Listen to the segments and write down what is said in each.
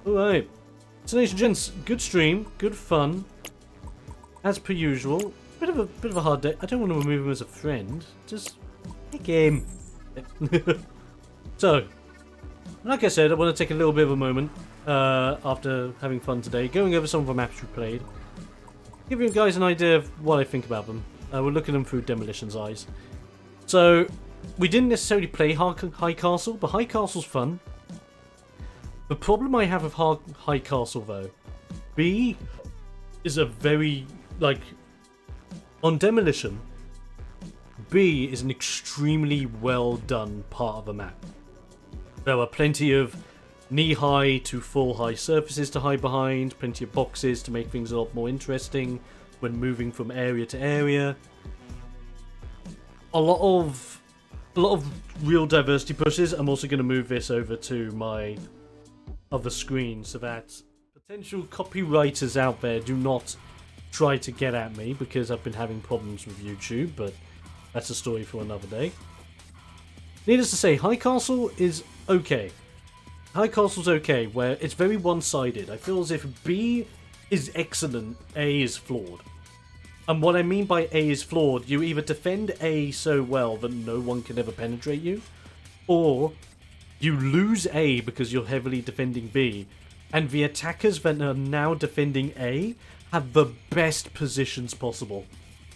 Alright. So ladies and gents, good stream, good fun. As per usual. Bit of a hard day. I don't want to remove him as a friend. Just pick him. So, like I said, I want to take a little bit of a moment after having fun today, going over some of the maps we played. Give you guys an idea of what I think about them. We're looking at them through Demolition's eyes. So, we didn't necessarily play High Castle, but High Castle's fun. The problem I have with High Castle, though, B is a very, like, on Demolition, B is an extremely well done part of a map. There are plenty of knee-high to full-high surfaces to hide behind, plenty of boxes to make things a lot more interesting when moving from area to area. A lot of real diversity pushes. I'm also going to move this over to my other screen so that potential copywriters out there do not try to get at me, because I've been having problems with YouTube, but that's a story for another day. Needless to say, High Castle is okay. High Castle's okay, where it's very one-sided. I feel as if B is excellent, A is flawed. And what I mean by A is flawed, you either defend A so well that no one can ever penetrate you, or you lose A because you're heavily defending B, and the attackers that are now defending A have the best positions possible.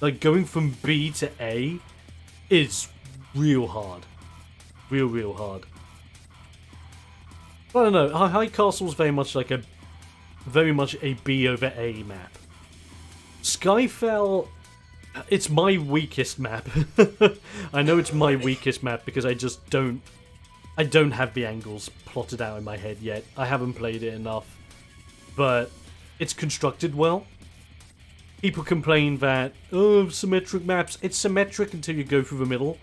Like, going from B to A is real hard. Real hard. I don't know, High Castle's very much a B over A map. Skyfell, it's my weakest map. I know it's my weakest map because I don't have the angles plotted out in my head yet. I haven't played it enough. But it's constructed well. People complain that, oh, symmetric maps. It's symmetric until you go through the middle.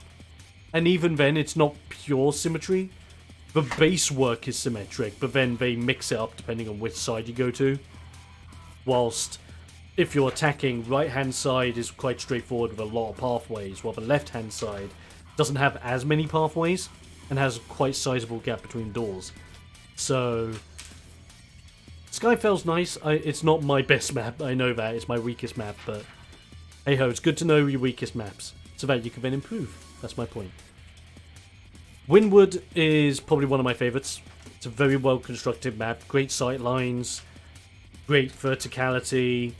And even then, it's not pure symmetry. The base work is symmetric, but then they mix it up depending on which side you go to. Whilst, if you're attacking, right-hand side is quite straightforward with a lot of pathways, while the left-hand side doesn't have as many pathways and has a quite sizable gap between doors. So, Skyfell's nice. It's not my best map, I know that. It's my weakest map, but hey-ho, it's good to know your weakest maps, so that you can then improve. That's my point. Wynwood is probably one of my favourites. It's a very well constructed map, great sight lines, great verticality,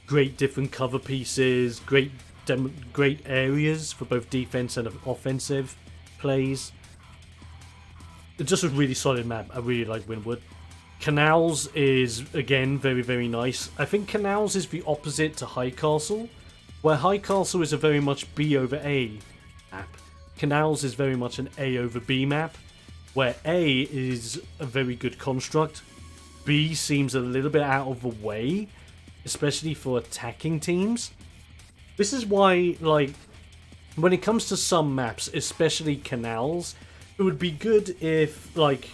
great different cover pieces, great areas for both defense and offensive plays. It's just a really solid map. I really like Wynwood. Canals is, again, very nice. I think Canals is the opposite to High Castle, where High Castle is a very much B over A map. Canals is very much an A over B map, where A is a very good construct. B seems a little bit out of the way, especially for attacking teams. This is why, like, when it comes to some maps, especially Canals, it would be good if, like,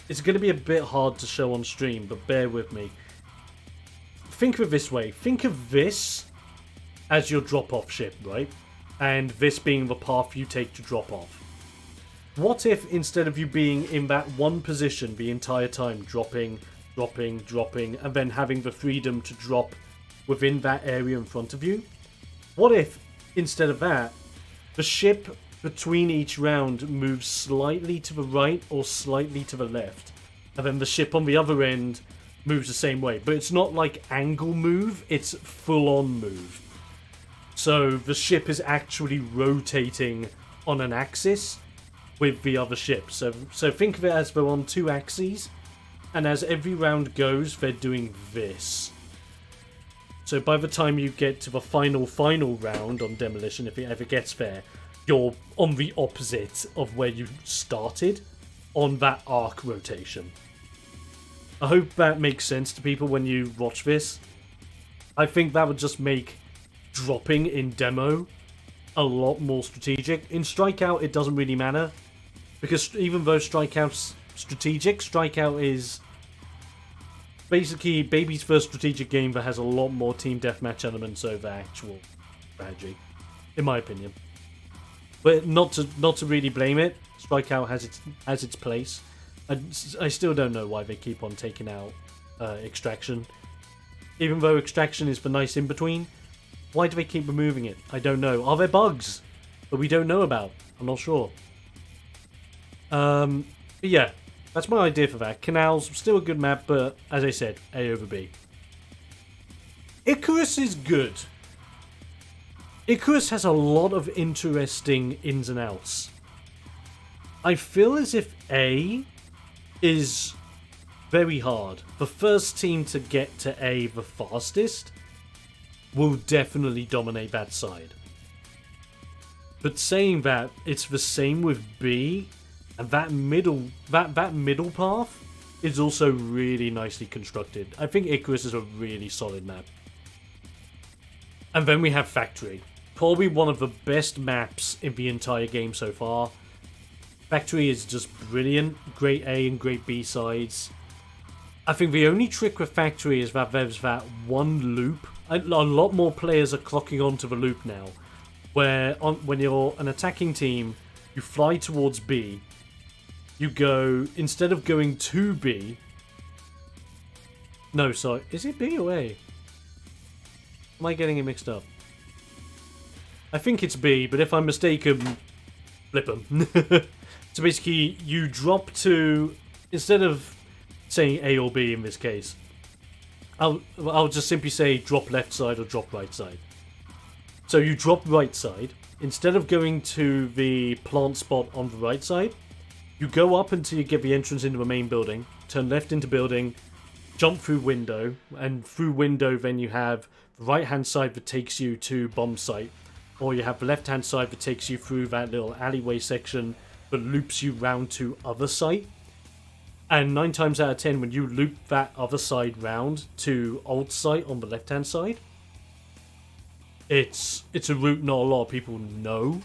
it's going to be a bit hard to show on stream, but bear with me. Think of it this way. Think of this as your drop-off ship, right? And this being the path you take to drop off. What if, instead of you being in that one position the entire time, dropping, and then having the freedom to drop within that area in front of you? What if, instead of that, the ship between each round moves slightly to the right or slightly to the left, and then the ship on the other end moves the same way, but it's not like angle move, it's full-on move. So the ship is actually rotating on an axis with the other ship. So think of it as they're on two axes, and as every round goes, they're doing this. So by the time you get to the final round on Demolition, if it ever gets there, you're on the opposite of where you started on that arc rotation. I hope that makes sense to people when you watch this. I think that would just make dropping in demo a lot more strategic. In Strikeout, it doesn't really matter, because even though Strikeout's strategic, Strikeout is basically Baby's first strategic game that has a lot more team deathmatch elements over actual strategy, in my opinion. But not to really blame it. Strikeout has its place. I still don't know why they keep on taking out Extraction. Even though Extraction is the nice in-between, why do they keep removing it? I don't know. Are there bugs that we don't know about? I'm not sure. But yeah, that's my idea for that. Canals, still a good map, but as I said, A over B. Icarus is good. Icarus has a lot of interesting ins and outs. I feel as if A is very hard. The first team to get to A the fastest will definitely dominate that side. But saying that, it's the same with B, and that middle path is also really nicely constructed. I think Icarus is a really solid map. And then we have Factory. Probably one of the best maps in the entire game so far. Factory is just brilliant. Great A and great B sides. I think the only trick with Factory is that there's that one loop. A lot more players are clocking onto the loop now. Where when you're an attacking team, you fly towards B. You go, instead of going to B... No, sorry. Is it B or A? Am I getting it mixed up? I think it's B, but if I'm mistaken, flip them. So basically, you drop to... Instead of saying A or B in this case, I'll just simply say drop left side or drop right side. So you drop right side. Instead of going to the plant spot on the right side, you go up until you get the entrance into the main building, turn left into building, jump through window, and through window then you have the right hand side that takes you to bomb site, or you have the left hand side that takes you through that little alleyway section that loops you round to other site. And 9 times out of 10, when you loop that other side round to old site on the left hand side, it's a route not a lot of people know.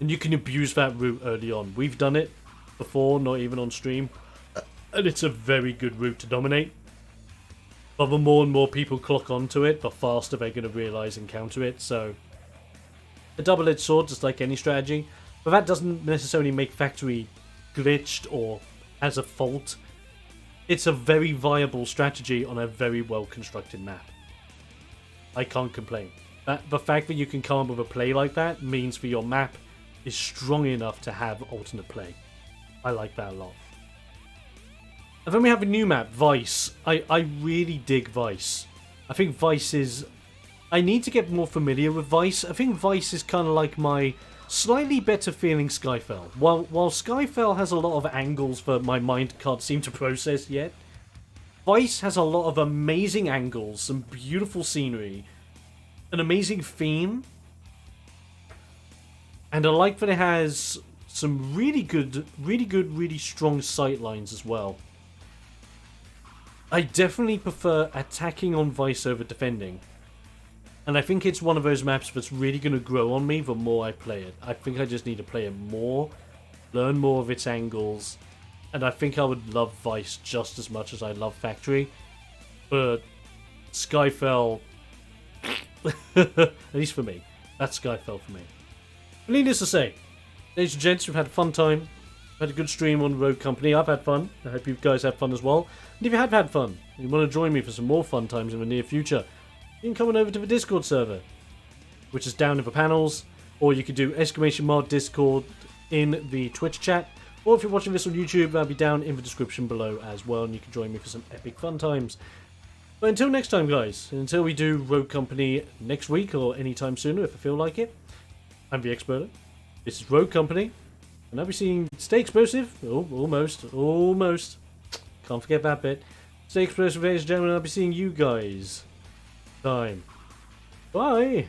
And you can abuse that route early on. We've done it before, not even on stream. And it's a very good route to dominate. But the more and more people clock onto it, the faster they're going to realise and counter it. So, a double-edged sword, just like any strategy. But that doesn't necessarily make Factory glitched or has a fault. It's a very viable strategy on a very well-constructed map. I can't complain. The fact that you can come up with a play like that means that your map is strong enough to have alternate play. I like that a lot. And then we have a new map, Vice. I really dig Vice. I think Vice is... I need to get more familiar with Vice. I think Vice is kind of like my slightly better feeling Skyfell. While Skyfell has a lot of angles that my mind can't seem to process yet, Vice has a lot of amazing angles, some beautiful scenery, an amazing theme, and I like that it has some really strong sight lines as well. I definitely prefer attacking on Vice over defending. And I think it's one of those maps that's really going to grow on me the more I play it. I think I just need to play it more, learn more of its angles, and I think I would love Vice just as much as I love Factory. But Skyfell, at least for me, that's Skyfell for me. But needless to say, ladies and gents, we've had a fun time. We've had a good stream on Rogue Company. I've had fun. I hope you guys have fun as well. And if you have had fun, and you want to join me for some more fun times in the near future, you can come on over to the Discord server, which is down in the panels, or you could do !Discord in the Twitch chat, or if you're watching this on YouTube, that'll be down in the description below as well, and you can join me for some epic fun times. But until next time, guys, and until we do Rogue Company next week, or anytime sooner if I feel like it, I'm TheXploder, this is Rogue Company, and I'll be seeing Stay Explosive, almost, can't forget that bit, Stay Explosive, ladies and gentlemen, I'll be seeing you guys time. Bye!